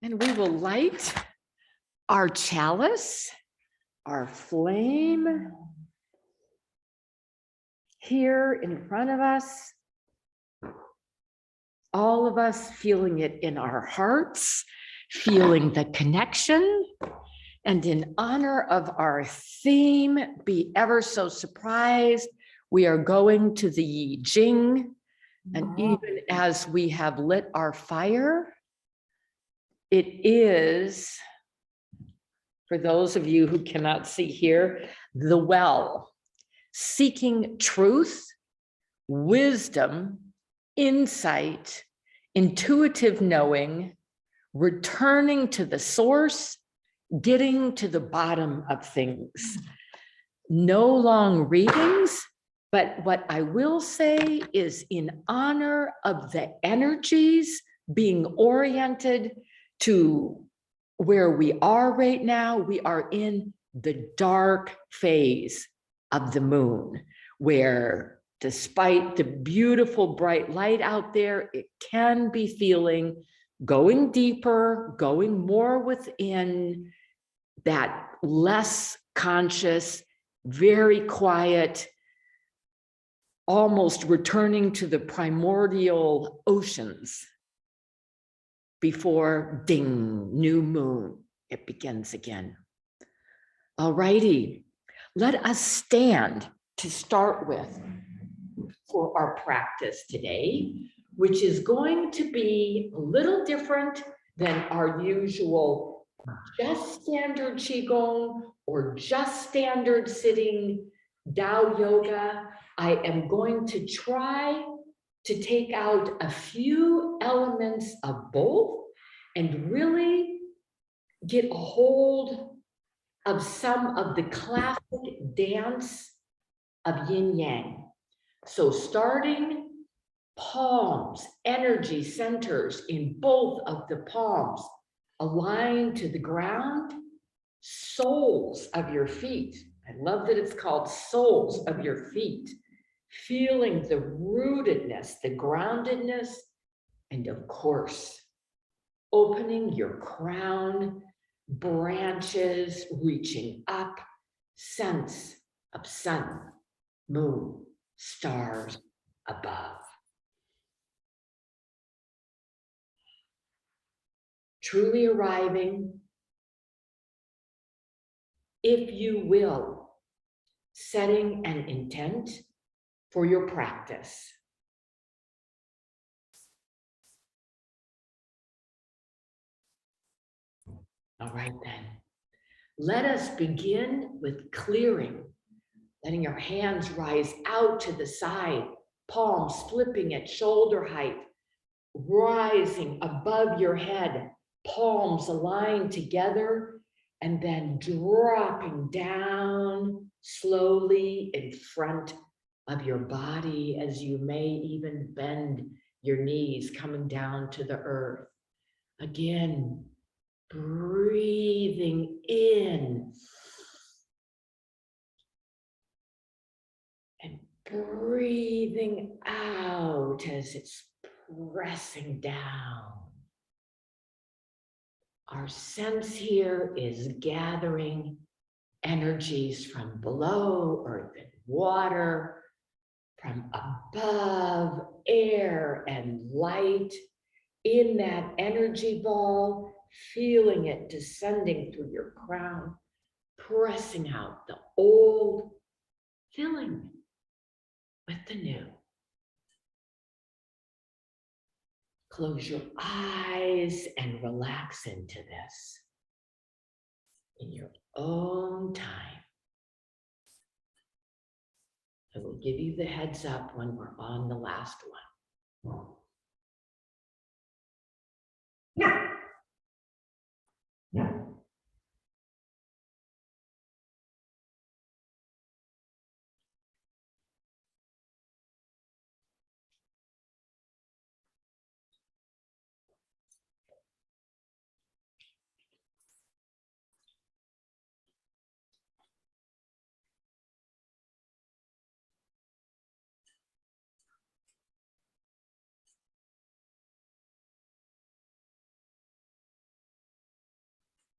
And we will light our chalice, our flame here in front of us. All of us feeling it in our hearts, feeling the connection. And in honor of our theme, be ever so surprised, we are going to the Yi Jing. And even as we have lit our fire, it is, for those of you who cannot see here, the well, seeking truth, wisdom, insight, intuitive knowing, returning to the source, getting to the bottom of things. No long readings, but what I will say is in honor of the energies being oriented to where we are right now. We are in the dark phase of the moon, where despite the beautiful bright light out there, it can be feeling going deeper, going more within that less conscious, very quiet, almost returning to the primordial oceans before ding, new moon, it begins again. All righty, let us stand to start with for our practice today, which is going to be a little different than our usual just standard Qigong or just standard sitting Tao yoga. I am going to try to take out a few elements of both and really get a hold of some of the classic dance of yin yang. So starting palms, energy centers in both of the palms, aligned to the ground, soles of your feet. I love that it's called soles of your feet. Feeling the rootedness, the groundedness, and of course, opening your crown, branches reaching up, sense of sun, moon, stars above. Truly arriving, if you will, setting an intent for your practice. All right then, let us begin with clearing, letting your hands rise out to the side, palms flipping at shoulder height, rising above your head, palms aligned together, and then dropping down slowly in front of your body as you may even bend your knees, coming down to the earth. Again, breathing in and breathing out as it's pressing down. Our sense here is gathering energies from below, earth and water, from above, air and light. In that energy ball, feeling it descending through your crown, pressing out the old, filling with the new. Close your eyes and relax into this in your own time. I will give you the heads up when we're on the last one.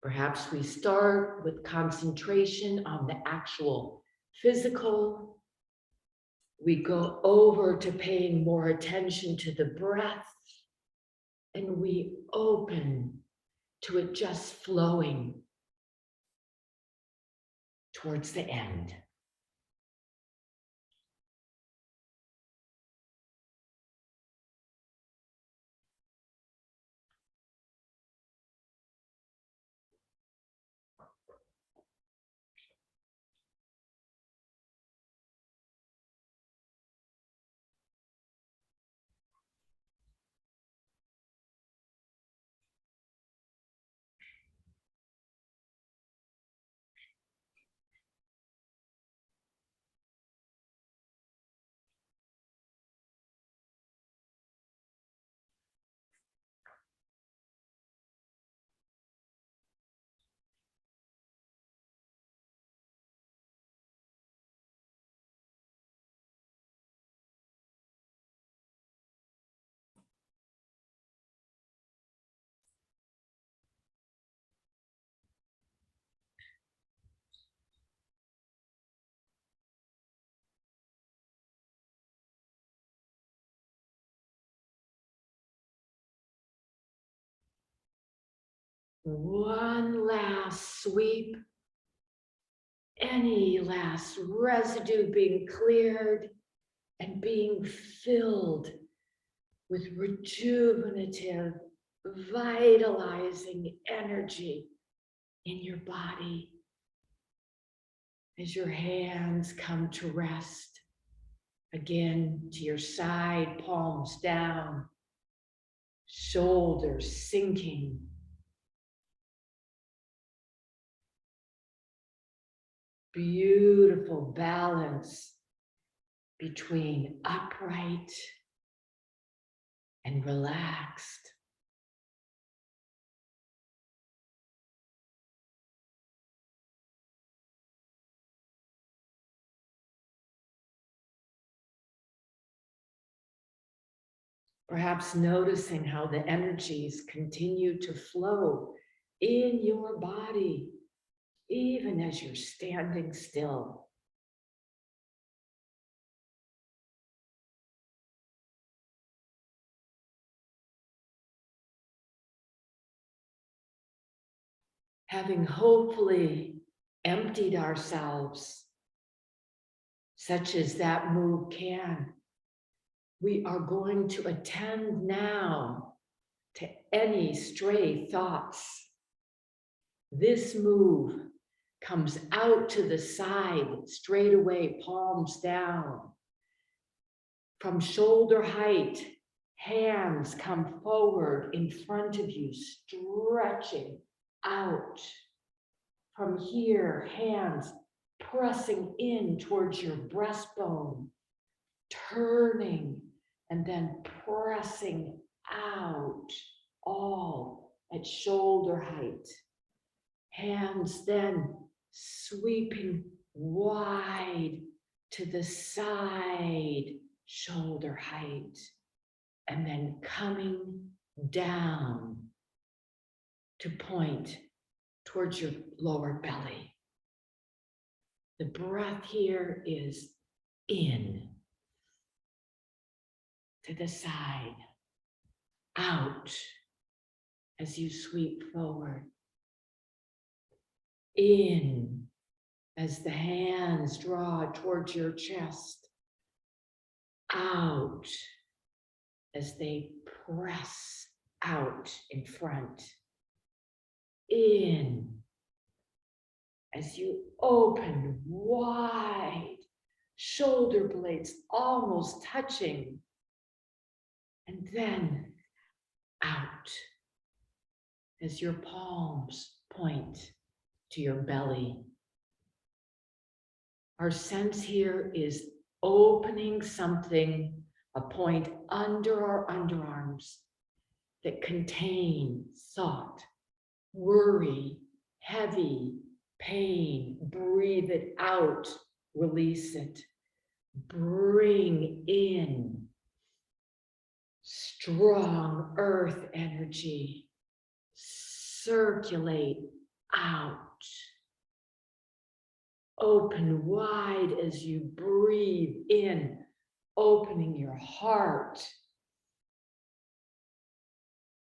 Perhaps we start with concentration on the actual physical. We go over to paying more attention to the breath, and we open to it just flowing towards the end. One last sweep. Any last residue being cleared and being filled with rejuvenative, vitalizing energy in your body as your hands come to rest. Again, to your side, palms down, shoulders sinking. Beautiful balance between upright and relaxed. Perhaps noticing how the energies continue to flow in your body, even as you're standing still. Having hopefully emptied ourselves, such as that move can, we are going to attend now to any stray thoughts. This move comes out to the side, straight away, palms down. From shoulder height, hands come forward in front of you, stretching out. From here, hands pressing in towards your breastbone, turning and then pressing out, all at shoulder height. Hands then sweeping wide to the side, shoulder height, and then coming down to point towards your lower belly. The breath here is in, to the side, out as you sweep forward, in as the hands draw towards your chest, out as they press out in front, in as you open wide, shoulder blades almost touching, and then out as your palms point to your belly. Our sense here is opening something, a point under our underarms that contain thought, worry, heavy, pain. Breathe it out, release it. Bring in strong earth energy. Circulate out. Open wide as you breathe in, opening your heart.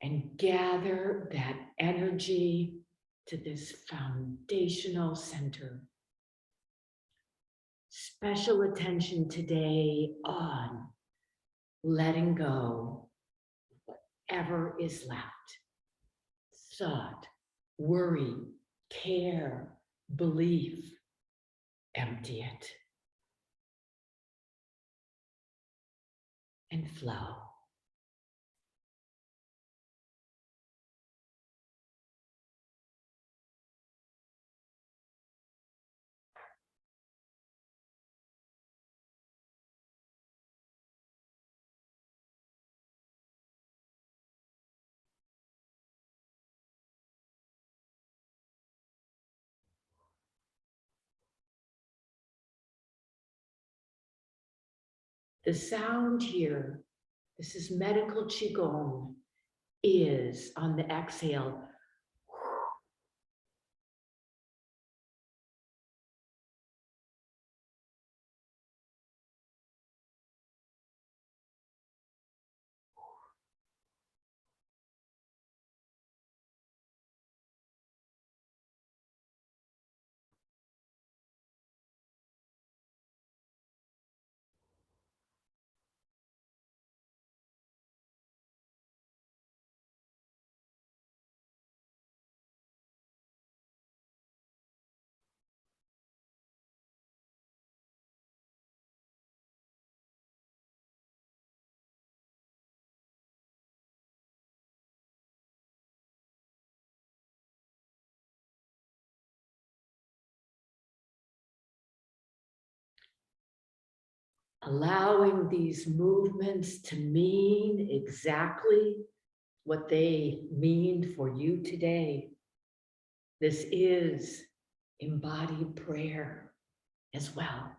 And gather that energy to this foundational center. Special attention today on letting go whatever is left. Thought, worry, care, belief. Empty it. And flow. The sound here, this is medical Qigong, is on the exhale. Allowing these movements to mean exactly what they mean for you today. This is embodied prayer as well.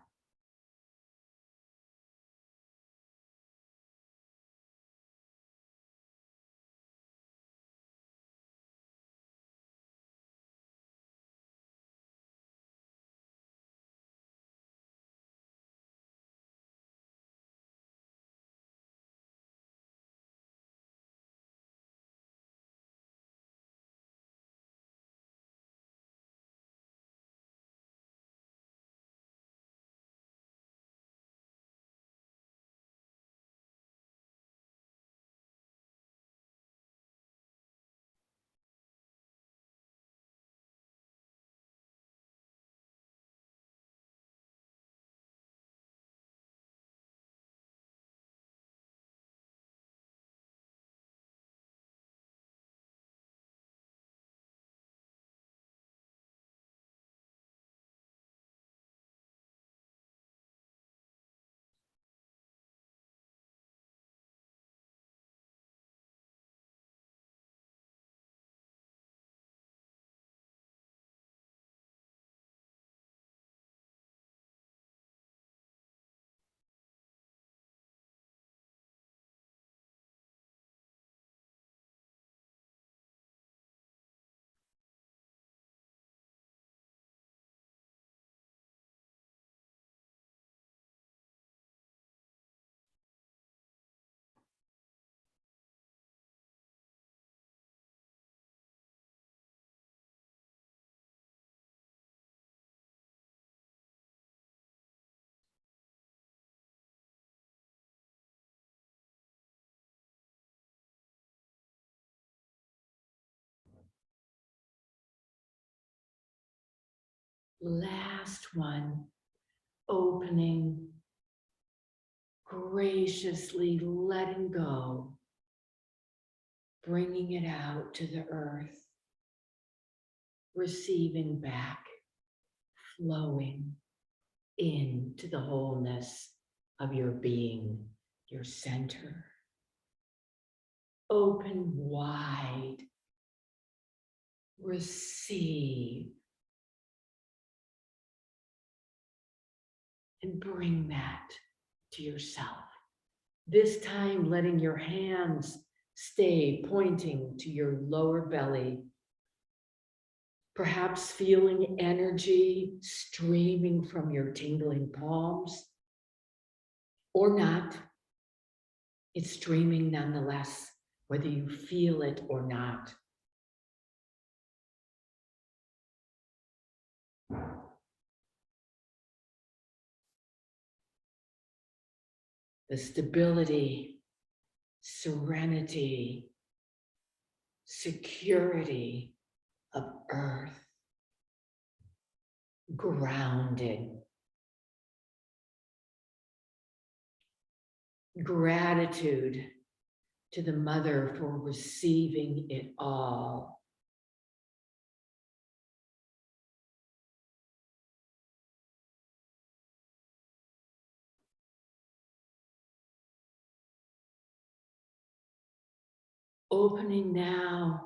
Last one, opening, graciously letting go, bringing it out to the earth, receiving back, flowing into the wholeness of your being, your center. Open wide, receive, and bring that to yourself. This time, letting your hands stay pointing to your lower belly, Perhaps feeling energy streaming from your tingling palms, or not. It's streaming nonetheless, whether you feel it or not. The stability, serenity, security of earth, grounded. Gratitude to the mother for receiving it all. Opening now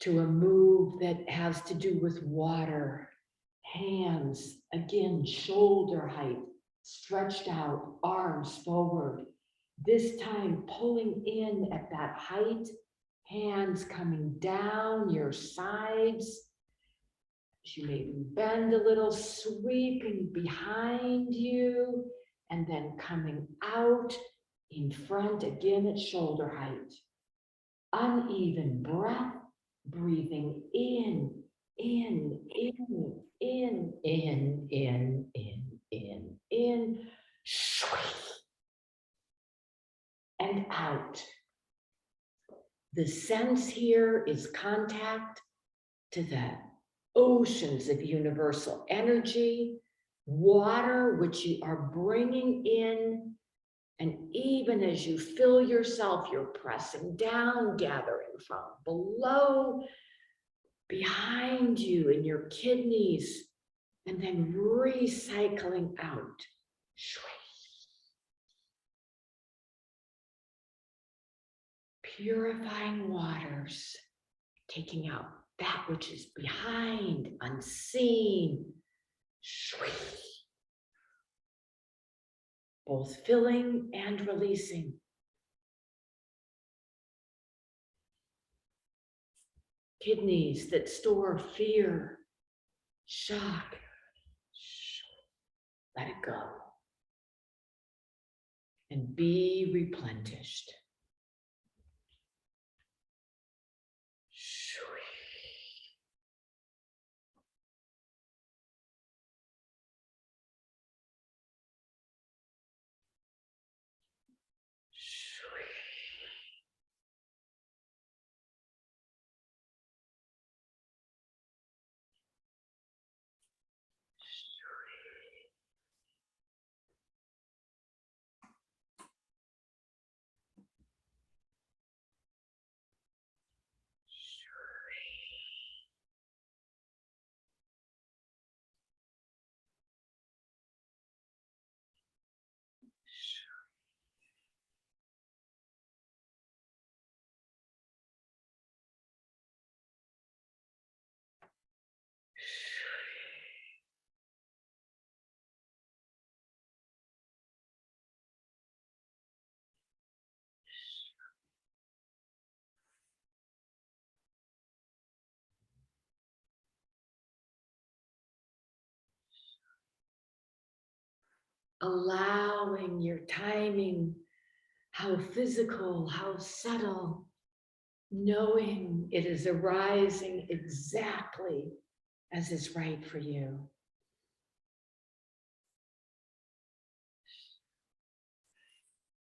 to a move that has to do with water. Hands, again, shoulder height, stretched out, arms forward. This time pulling in at that height, hands coming down your sides. You maybe bend a little, sweeping behind you, and then coming out in front again at shoulder height. Uneven breath, breathing in, and out. The sense here is contact to the oceans of universal energy, water, which you are bringing in. And even as you fill yourself, you're pressing down, gathering from below, behind you in your kidneys, and then recycling out. Purifying waters, taking out that which is behind, unseen. Both filling and releasing. Kidneys that store fear, shock. Let it go. And be replenished. Allowing your timing, how physical, how subtle, knowing it is arising exactly as is right for you.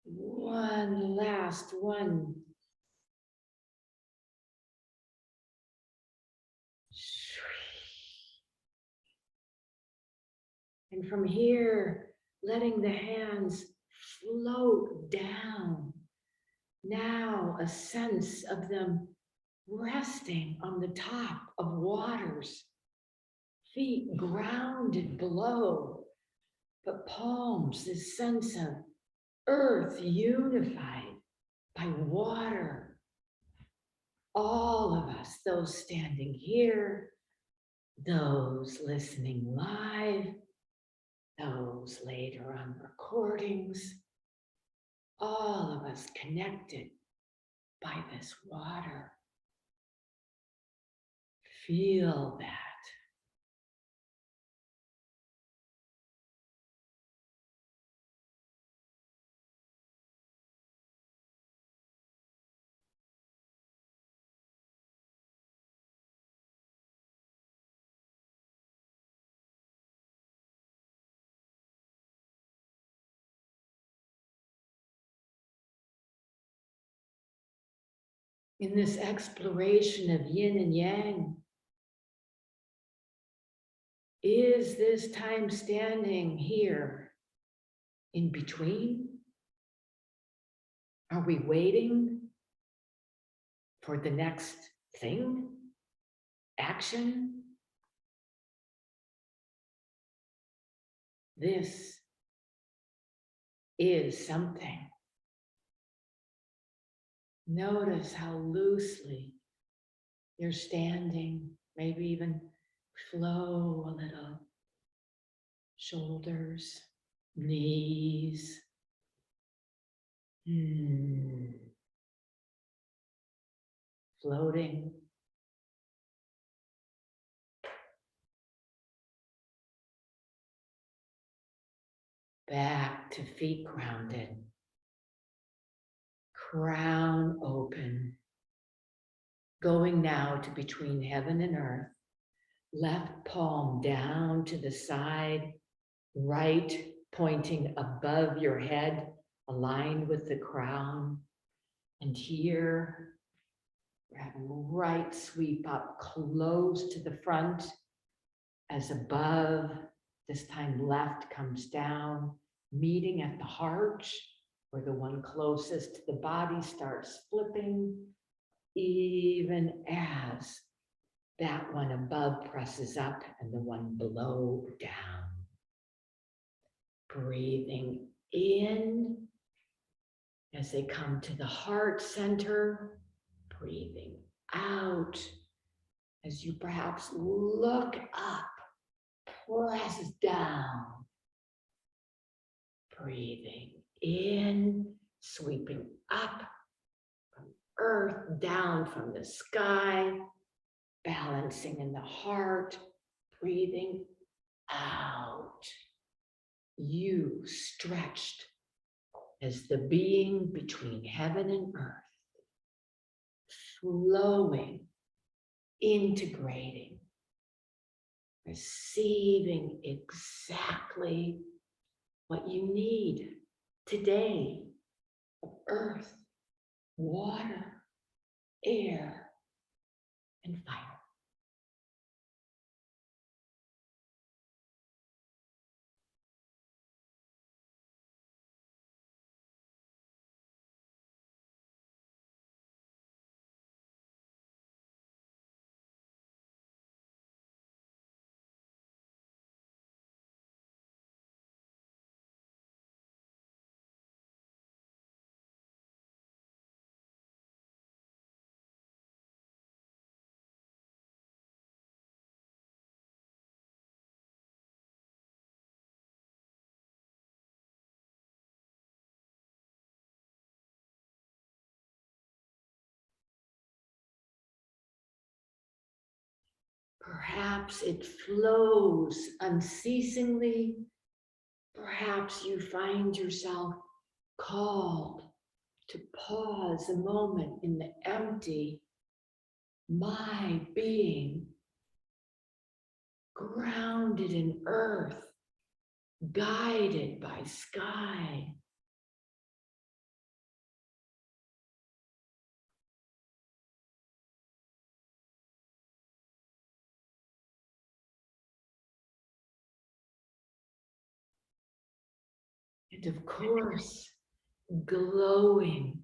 One last one. And from here, letting the hands float down. Now a sense of them resting on the top of waters, feet grounded below, but palms, this sense of earth unified by water. All of us, those standing here, those listening live, those later on recordings, all of us connected by this water. Feel that. In this exploration of yin and yang, is this time standing here in between? Are we waiting for the next thing, action? This is something. Notice how loosely you're standing, maybe even flow a little. Shoulders, knees. Floating. Back to feet grounded. Crown open. Going now to between heaven and earth. Left palm down to the side. Right pointing above your head, aligned with the crown. And here, we're having right sweep up close to the front as above. This time left comes down, meeting at the heart, where the one closest to the body starts flipping, even as that one above presses up and the one below down. Breathing in as they come to the heart center, breathing out as you perhaps look up, press down. Breathing in, sweeping up from earth, down from the sky, balancing in the heart, breathing out. You stretched as the being between heaven and earth, flowing, integrating, receiving exactly what you need today of earth, water, air, and fire. Perhaps it flows unceasingly. Perhaps you find yourself called to pause a moment in the empty, my being, grounded in earth, guided by sky. And of course, glowing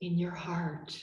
in your heart.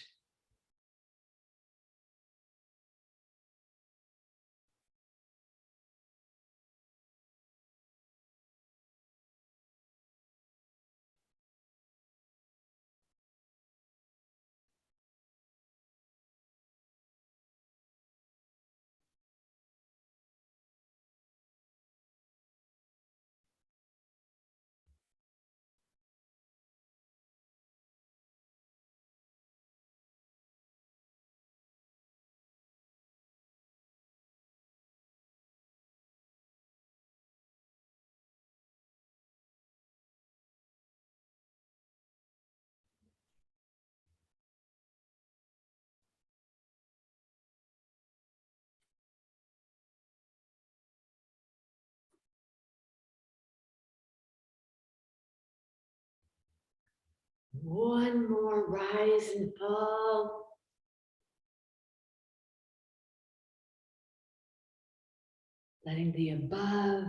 One more rise and fall. Letting the above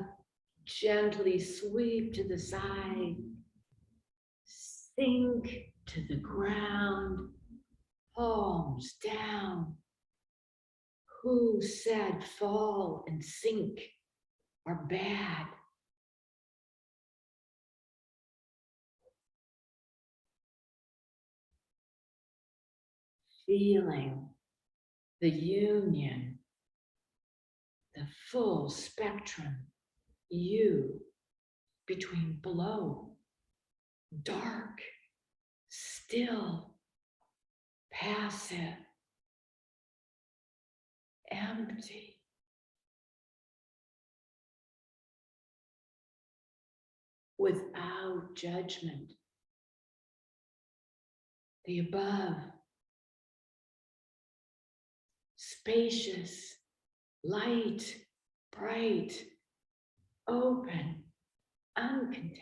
gently sweep to the side. Sink to the ground. Palms down. Who said fall and sink are bad? Feeling the union, the full spectrum, you between below, dark, still, passive, empty. Without judgment. The above, spacious, light, bright, open, uncontained.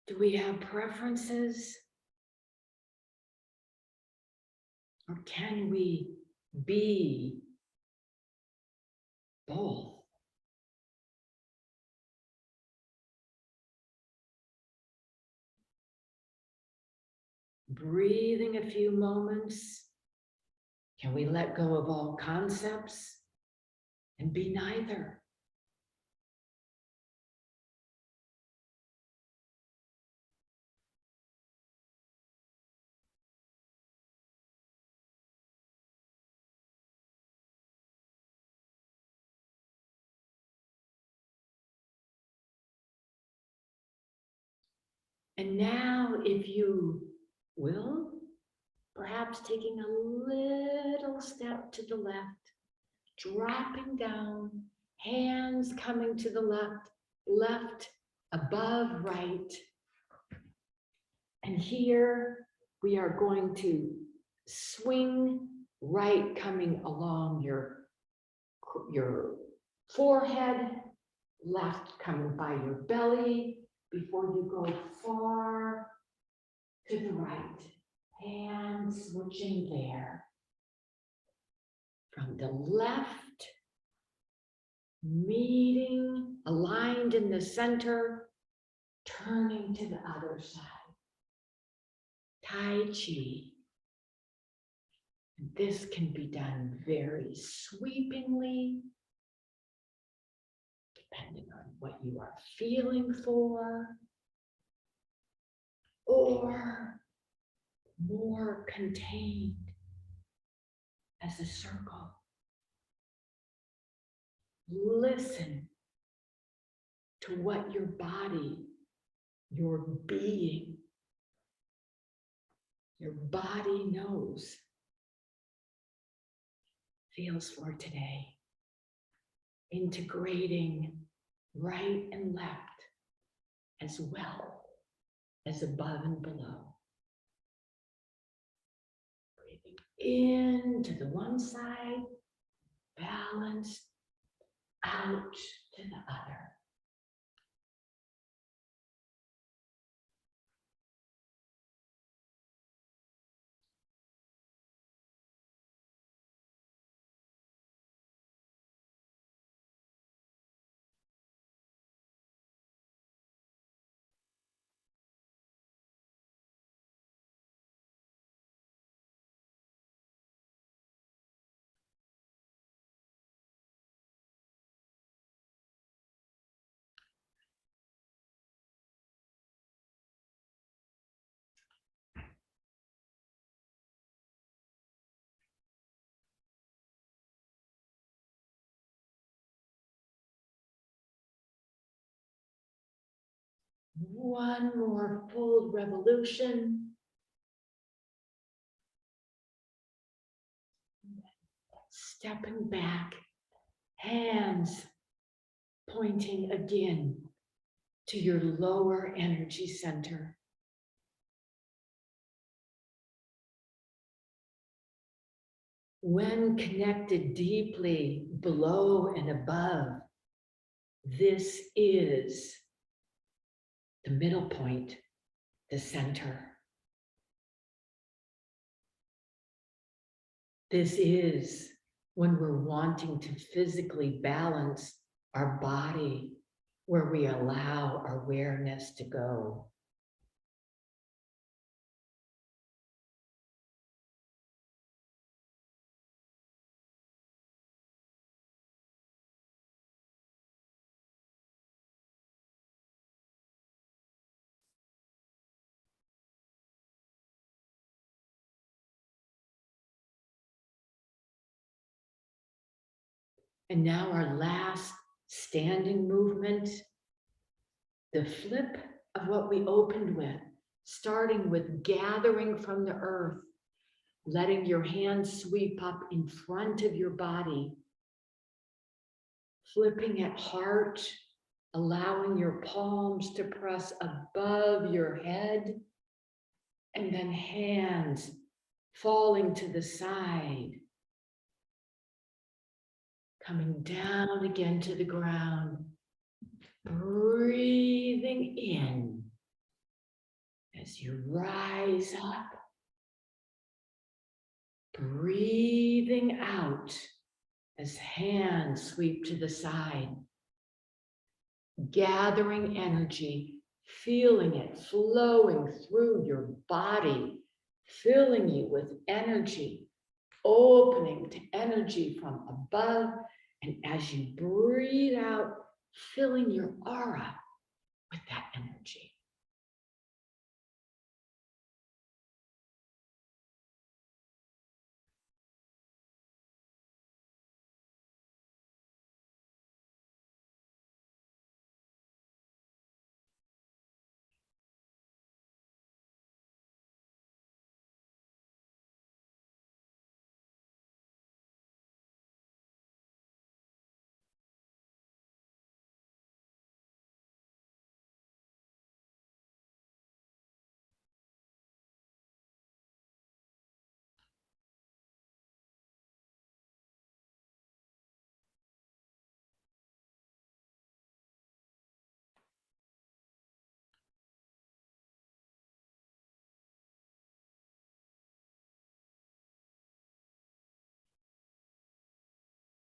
Do we have preferences? Or can we be both? Breathing a few moments. Can we let go of all concepts and be neither? And now, if you will, perhaps taking a little step to the left, dropping down, hands coming to the left, left above right. And here we are going to swing right coming along your forehead, left coming by your belly before you go far to the right. Hands switching there. From the left, meeting, aligned in the center, turning to the other side. Tai Chi. This can be done very sweepingly, depending on what you are feeling for, or more contained as a circle. Listen to what your body, your being, your body knows, feels for today. Integrating right and left as well as above and below. Breathing in to the one side, balanced, out to the other. One more full revolution. Stepping back, hands pointing again to your lower energy center. When connected deeply below and above, this is the middle point, the center. This is when we're wanting to physically balance our body, where we allow our awareness to go. And now our last standing movement, the flip of what we opened with, starting with gathering from the earth, letting your hands sweep up in front of your body, flipping at heart, allowing your palms to press above your head, and then hands falling to the side, coming down again to the ground, breathing in as you rise up, breathing out as hands sweep to the side, gathering energy, feeling it flowing through your body, filling you with energy, opening to energy from above, and as you breathe out, filling your aura with that energy.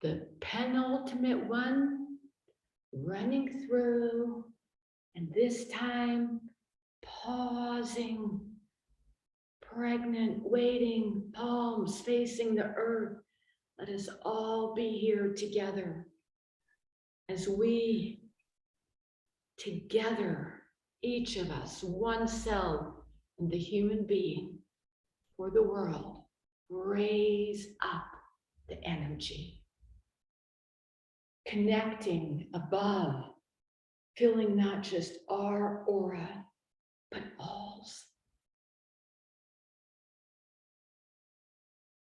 The penultimate one, running through, and this time pausing, pregnant, waiting, palms facing the earth. Let us all be here together as we, together, each of us, one cell in the human being for the world, raise up the energy. Connecting above, feeling not just our aura, but all's.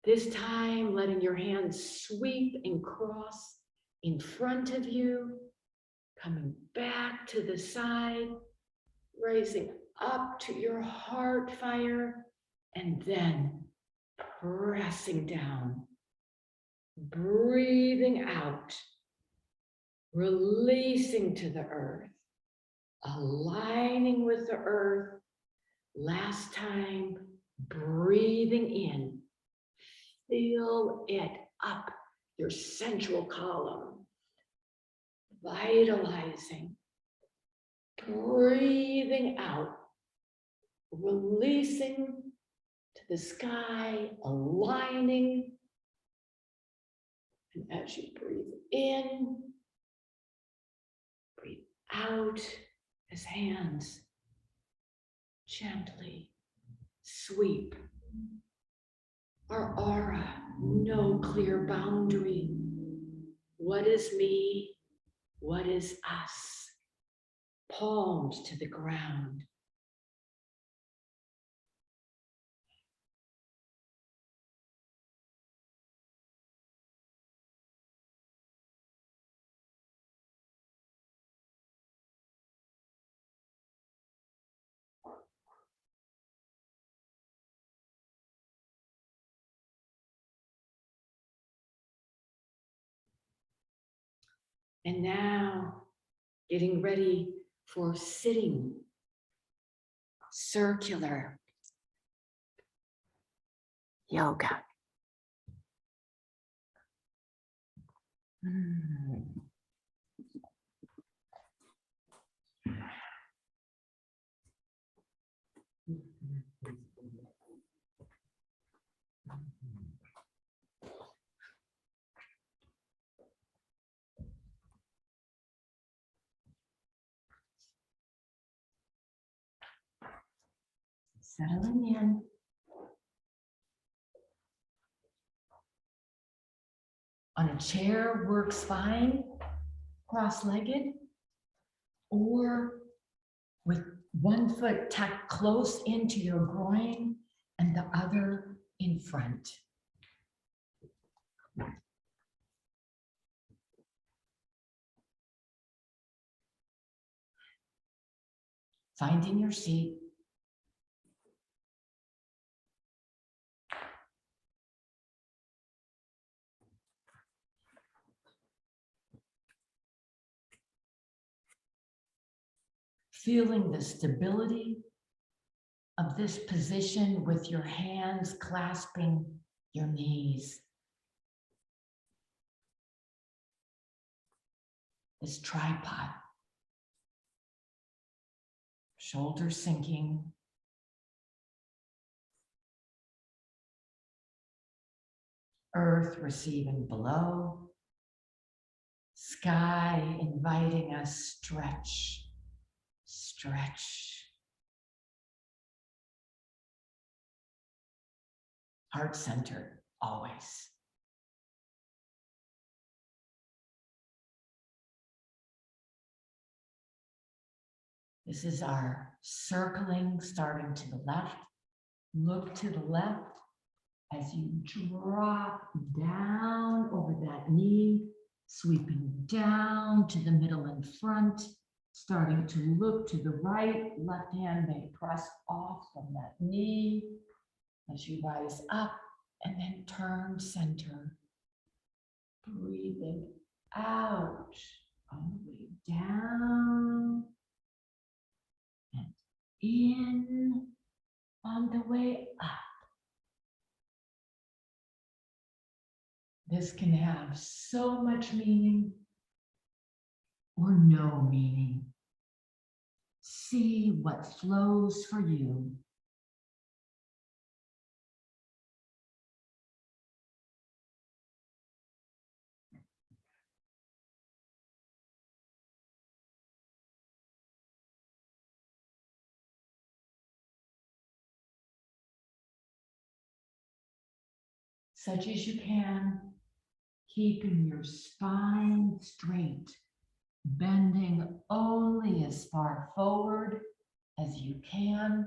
This time, letting your hands sweep and cross in front of you, coming back to the side, raising up to your heart fire, and then pressing down, breathing out, releasing to the earth, aligning with the earth. Last time, breathing in, fill it up, your central column, vitalizing, breathing out, releasing to the sky, aligning. And as you breathe in, breathe out as hands gently sweep. Our aura, no clear boundary. What is me? What is us? Palms to the ground. And now, getting ready for sitting circular yoga. Settling in. On a chair works fine, cross-legged, or with one foot tucked close into your groin and the other in front. Finding your seat. Feeling the stability of this position with your hands clasping your knees. This tripod. Shoulders sinking. Earth receiving below. Sky inviting us stretch. Stretch. Heart centered, always. This is our circling, starting to the left. Look to the left as you drop down over that knee, sweeping down to the middle and front. Starting to look to the right, left hand may press off from that knee as you rise up and then turn center. Breathing out all the way down and in on the way up. This can have so much meaning or no meaning. See what flows for you. Such as you can, keeping your spine straight, bending only as far forward as you can.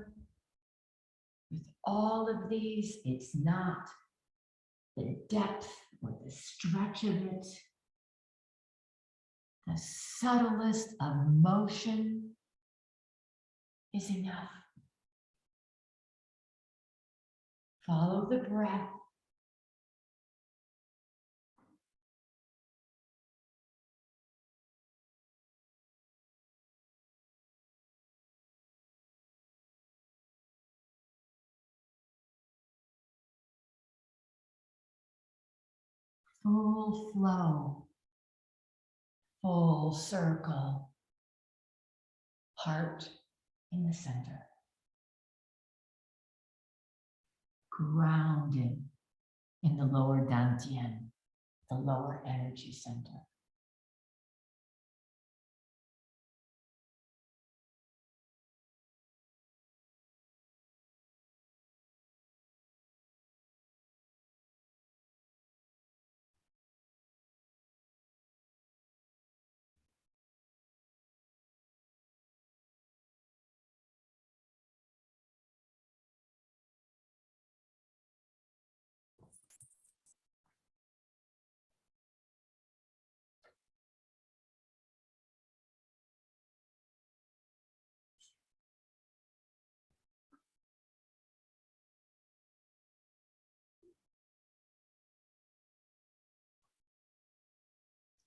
With all of these, it's not the depth or the stretch of it. The subtlest of motion is enough. Follow the breath. Full flow, full circle, heart in the center. Grounded in the lower dantian, the lower energy center.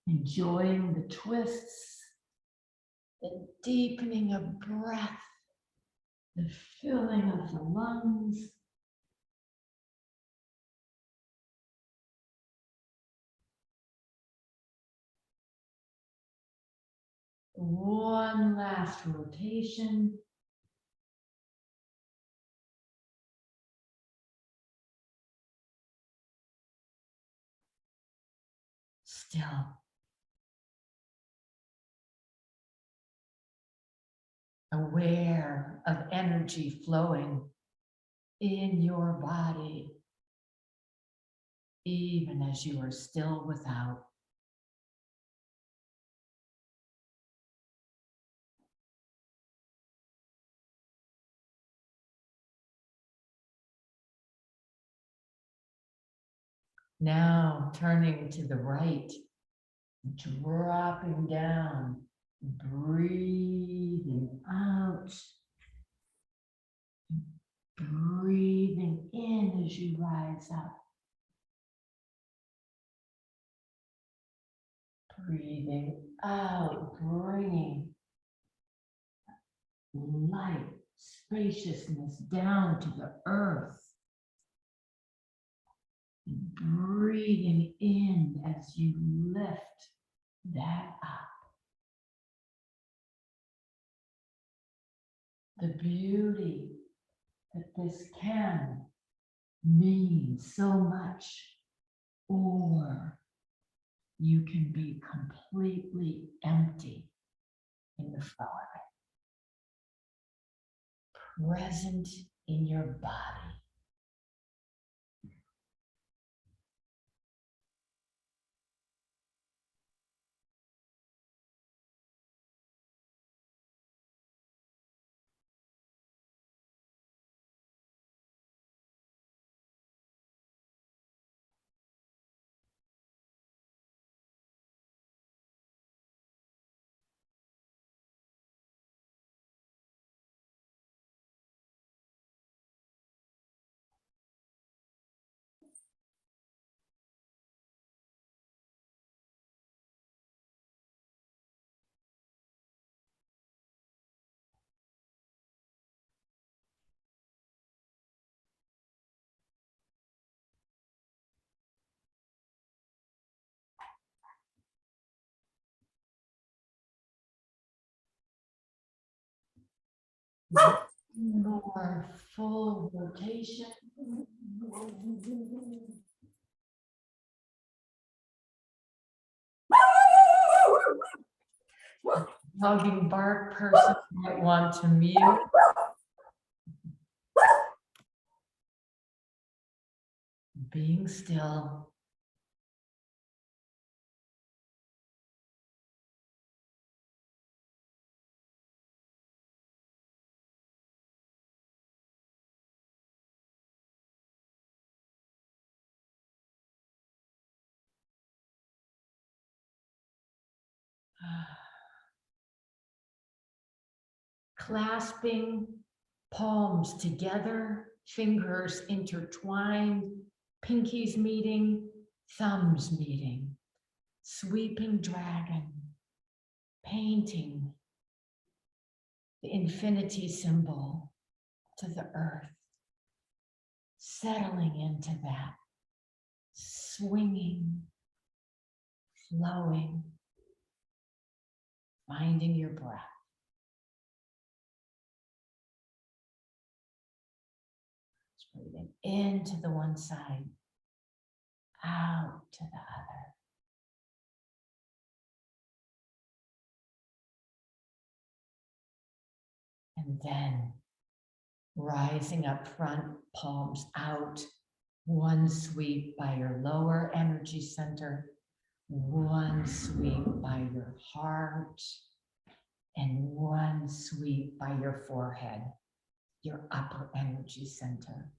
Enjoying the twists, the deepening of breath the filling of the lungs. One last rotation. Still. Aware of energy flowing in your body, even as you are still without. Now turning to the right, dropping down, breathing out, breathing in as you rise up. Breathing out, bringing light, spaciousness down to the earth. And breathing in as you lift that up. The beauty that this can mean so much, or you can be completely empty in the flow of it, present in your body. More full rotation. Dogging bark person might want to mute. Being still. Clasping palms together, fingers intertwined, pinkies meeting, thumbs meeting, sweeping dragon, painting the infinity symbol to the earth, settling into that, swinging, flowing, finding your breath. Breathing into the one side, out to the other. And then rising up front, palms out, one sweep by your lower energy center, one sweep by your heart, and one sweep by your forehead, your upper energy center,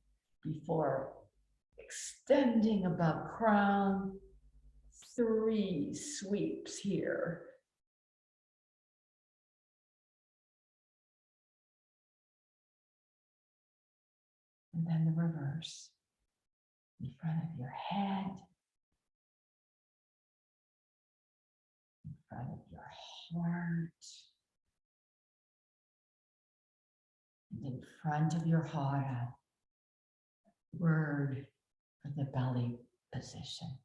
before extending above crown, 3 sweeps here. And then the reverse, in front of your head, in front of your heart, in front of your hara, word for the belly position,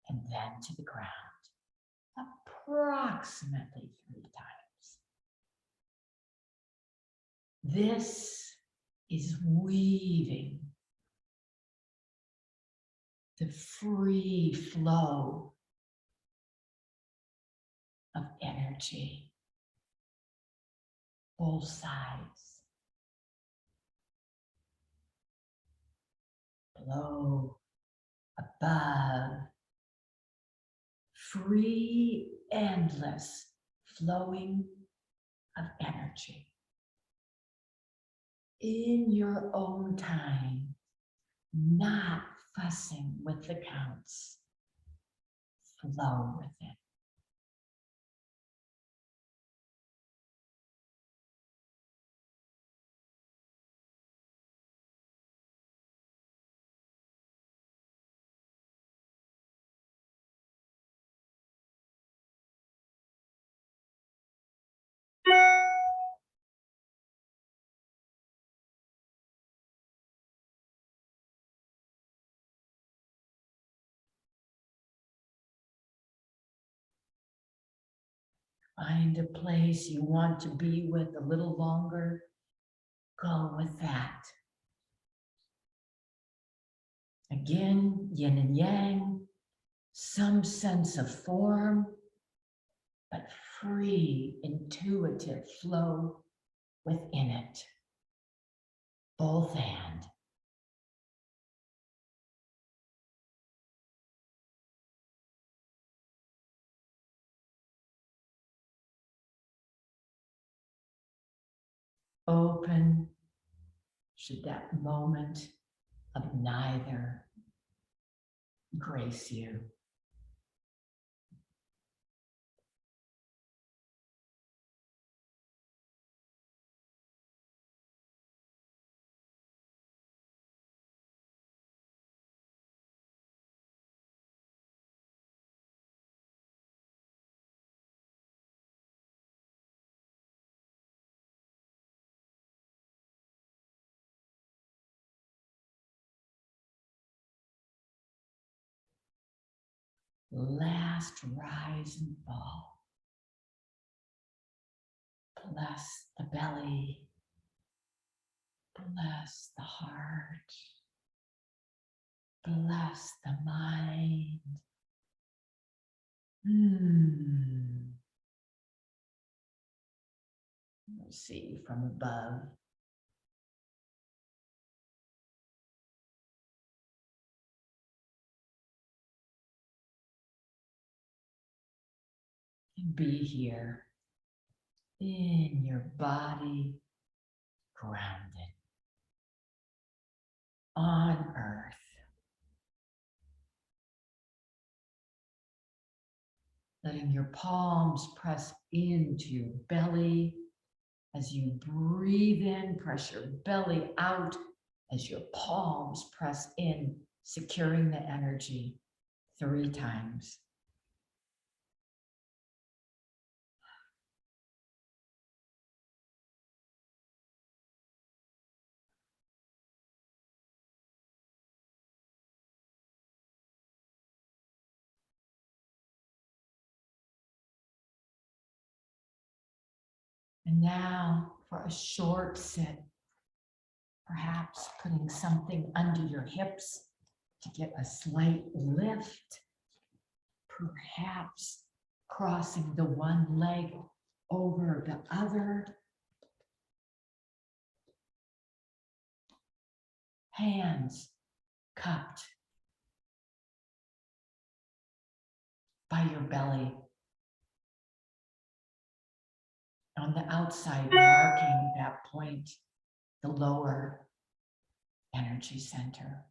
and then to the ground, approximately 3 times. This is weaving the free flow of energy, both sides. Below, above, free, endless flowing of energy. In your own time, not fussing with the counts. Flow with it. Find a place you want to be with a little longer. Go with that. Again, yin and yang, some sense of form, but free, intuitive flow within it. Both hand. Open should that moment of neither grace you. Last rise and fall. Bless the belly. Bless the heart. Bless the mind. Let's see from above. And be here in your body, grounded on earth. Letting your palms press into your belly. As you breathe in, press your belly out. As your palms press in, securing the energy 3 times. And now for a short sit, perhaps putting something under your hips to get a slight lift. Perhaps crossing the one leg over the other. Hands cupped by your belly. On the outside, marking that point, the lower energy center.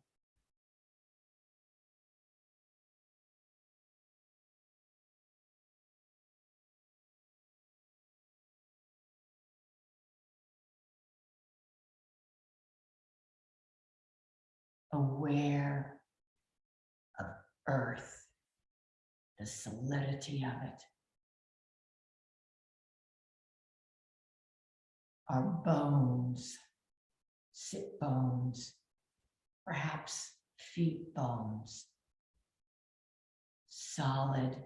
Aware of earth, the solidity of it. our bones, sit bones, perhaps feet bones, solid,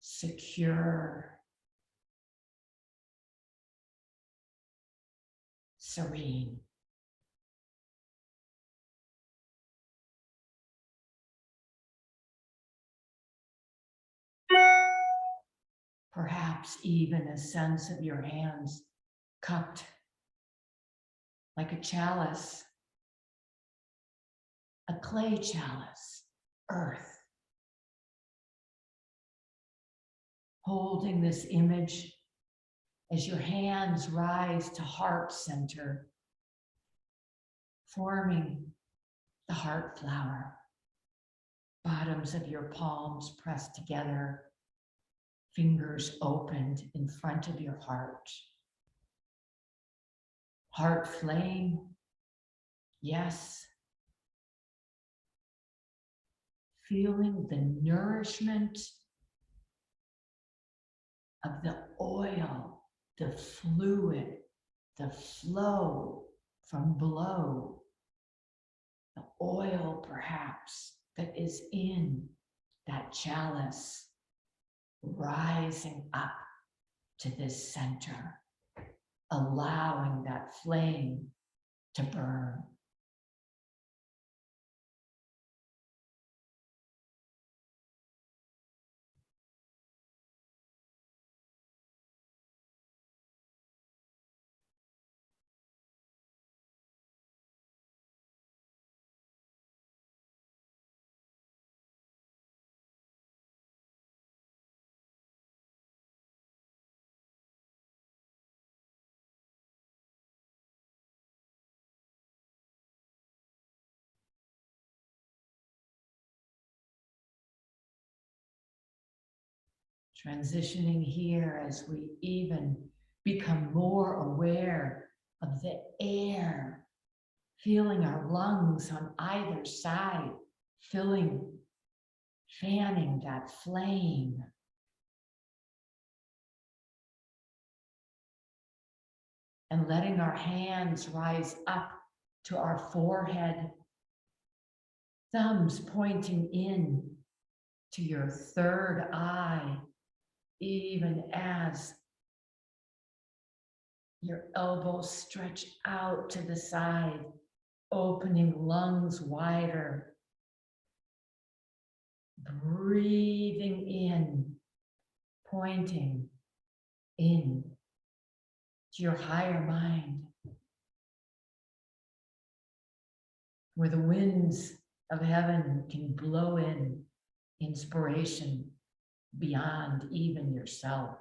secure, serene. Perhaps even a sense of your hands cupped like a chalice, a clay chalice, earth. Holding this image as your hands rise to heart center, forming the heart flower. Bottoms of your palms pressed together, fingers opened in front of your heart. Heart flame, yes. Feeling the nourishment of the oil, the fluid, the flow from below. The oil, perhaps, that is in that chalice, rising up to this center, allowing that flame to burn. Transitioning here as we even become more aware of the air, feeling our lungs on either side, fanning that flame. And letting our hands rise up to our forehead, thumbs pointing in to your third eye, even as your elbows stretch out to the side, opening lungs wider. Breathing in, pointing in to your higher mind, where the winds of heaven can blow in inspiration beyond even yourself.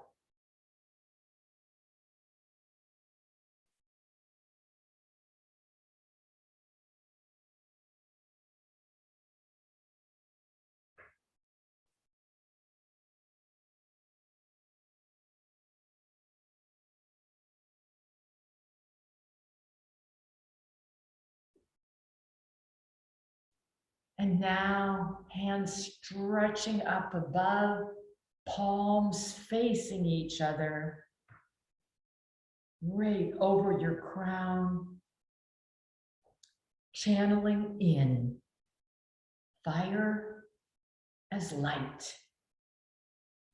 And now, hands stretching up above, palms facing each other, right over your crown, channeling in fire as light,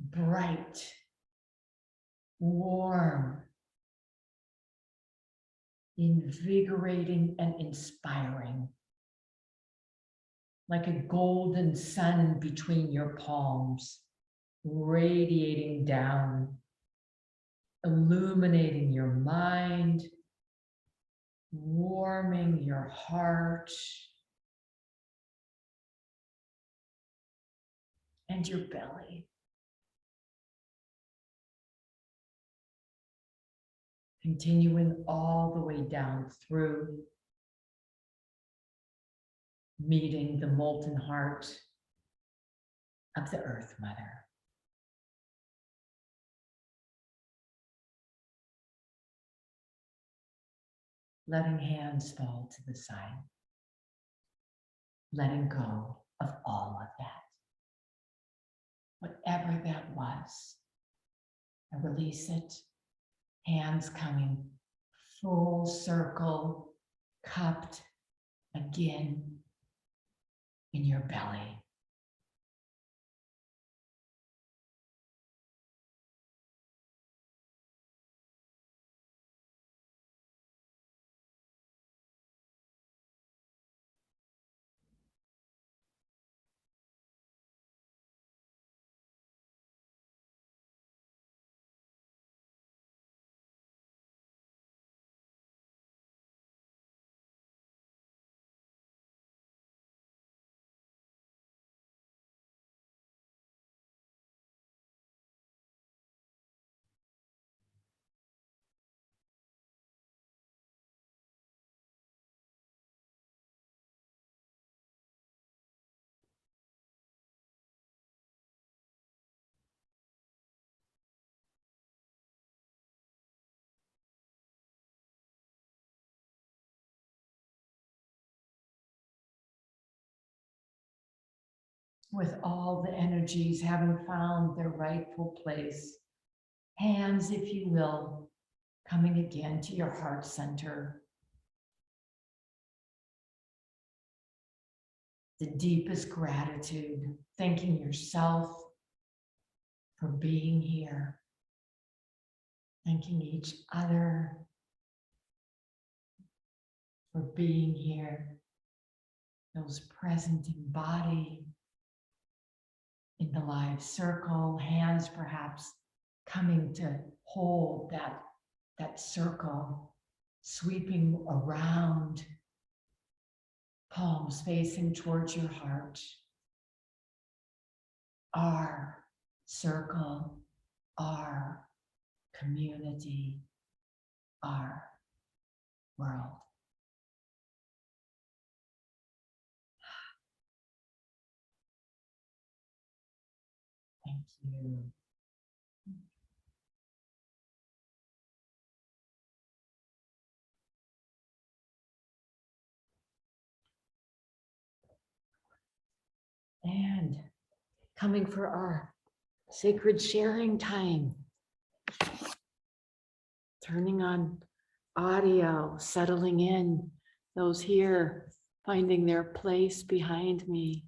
bright, warm, invigorating and inspiring. Like a golden sun between your palms, radiating down, illuminating your mind, warming your heart and your belly. Continuing all the way down through, meeting the molten heart of the Earth Mother. Letting hands fall to the side. Letting go of all of that. Whatever that was, and release it Hands coming full circle, cupped again in your belly. With all the energies having found their rightful place, hands, if you will, coming again to your heart center. The deepest gratitude, thanking yourself for being here, thanking each other for being here, those present in body, in the live circle, hands perhaps coming to hold that circle, sweeping around, palms facing towards your heart. Our circle, our community, our world. Thank you. And coming for our sacred sharing time. Turning on audio, settling in. Those here finding their place behind me.